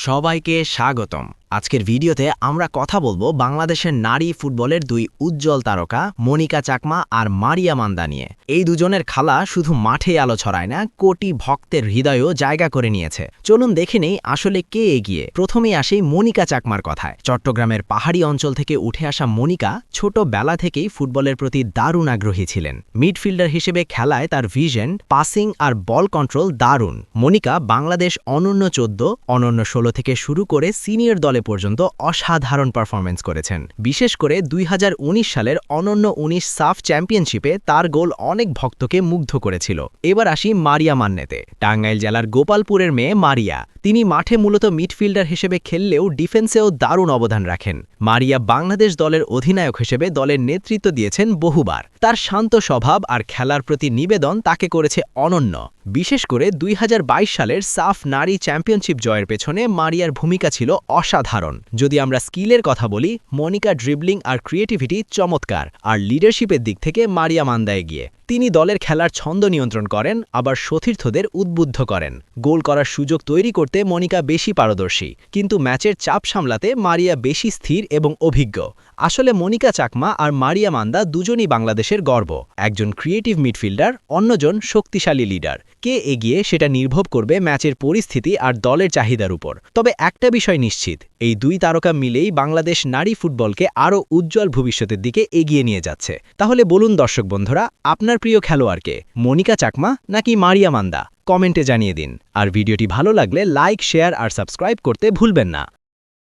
সবাইকে স্বাগতম। আজকের ভিডিওতে আমরা কথা বলবো বাংলাদেশের নারী ফুটবলের দুই উজ্জ্বল তারকা মনিকা চাকমা আর মারিয়া মান্দা নিয়ে। এই দুজনের খেলা শুধু মাঠে আলো ছড়ায় না, কোটি ভক্তের হৃদয়েও জায়গা করে নিয়েছে। চলুন দেখে নেই আসলে কে এগিয়ে। প্রথমেই আসি মনিকা চাকমার কথায়। চট্টগ্রামের পাহাড়ি অঞ্চল থেকে উঠে আসা মনিকা ছোটবেলা থেকেই ফুটবলের প্রতি দারুণ আগ্রহী ছিলেন। মিডফিল্ডার হিসেবে খেলায় তার ভিশন, পাসিং আর বল কন্ট্রোল দারুণ। মনিকা বাংলাদেশ অনূর্ধ্ব 14, অনূর্ধ্ব 16 থেকে শুরু করে সিনিয়র দলে পর্যন্ত অসাধারণ পারফরম্যান্স করেছেন। বিশেষ করে 2019 সালের অনূর্ধ্ব 19 সাফ চ্যাম্পিয়নশিপে তার গোল অনেক ভক্তকে মুগ্ধ করেছিল। এবার আসি মারিয়া মান্নেতে। টাঙ্গাইল জেলার গোপালপুরের মেয়ে মারিয়া। তিনি মাঠে মূলত মিডফিল্ডার হিসেবে খেললেও ডিফেন্সেও দারুণ অবদান রাখেন। মারিয়া বাংলাদেশ দলের অধিনায়ক হিসেবে দলের নেতৃত্ব দিয়েছেন বহুবার। তার শান্ত স্বভাব আর খেলার প্রতি নিবেদন তাকে করেছে অনন্য। বিশেষ করে 2022 সালের সাফ নারী চ্যাম্পিয়নশিপ জয়ের পেছনে মারিয়ার ভূমিকা ছিল অসাধারণ। যদি আমরা স্কিলের কথা বলি, মনিকা ড্রিবলিং আর ক্রিয়েটিভিটি চমৎকার, আর লিডারশিপের দিক থেকে মারিয়া মান্দা এগিয়ে। তিনি দলের খেলার ছন্দ নিয়ন্ত্রণ করেন, আবার সতীর্থদের উদ্বুদ্ধ করেন। গোল করার সুযোগ তৈরি করতে মনিকা বেশি পারদর্শী, কিন্তু ম্যাচের চাপ সামলাতে মারিয়া বেশি স্থির এবং অভিজ্ঞ। আসলে মনিকা চাকমা আর মারিয়া মান্দা দুজনই বাংলাদেশের গর্ব। একজন ক্রিয়েটিভ মিডফিল্ডার, অন্যজন শক্তিশালী লিডার। কে এগিয়ে সেটা নির্ভর করবে ম্যাচের পরিস্থিতি আর দলের চাহিদার উপর। তবে একটা বিষয় নিশ্চিত, এই দুই তারকা মিলেই বাংলাদেশ নারী ফুটবলকে আরও উজ্জ্বল ভবিষ্যতের দিকে এগিয়ে নিয়ে যাচ্ছে। তাহলে বলুন দর্শক বন্ধুরা, আপনার প্রিয় খেলোয়াড়কে, মনিকা চাকমা নাকি মারিয়া মান্দা? কমেন্টে জানিয়ে দিন। আর ভিডিওটি ভালো লাগলে লাইক, শেয়ার আর সাবস্ক্রাইব করতে ভুলবেন না।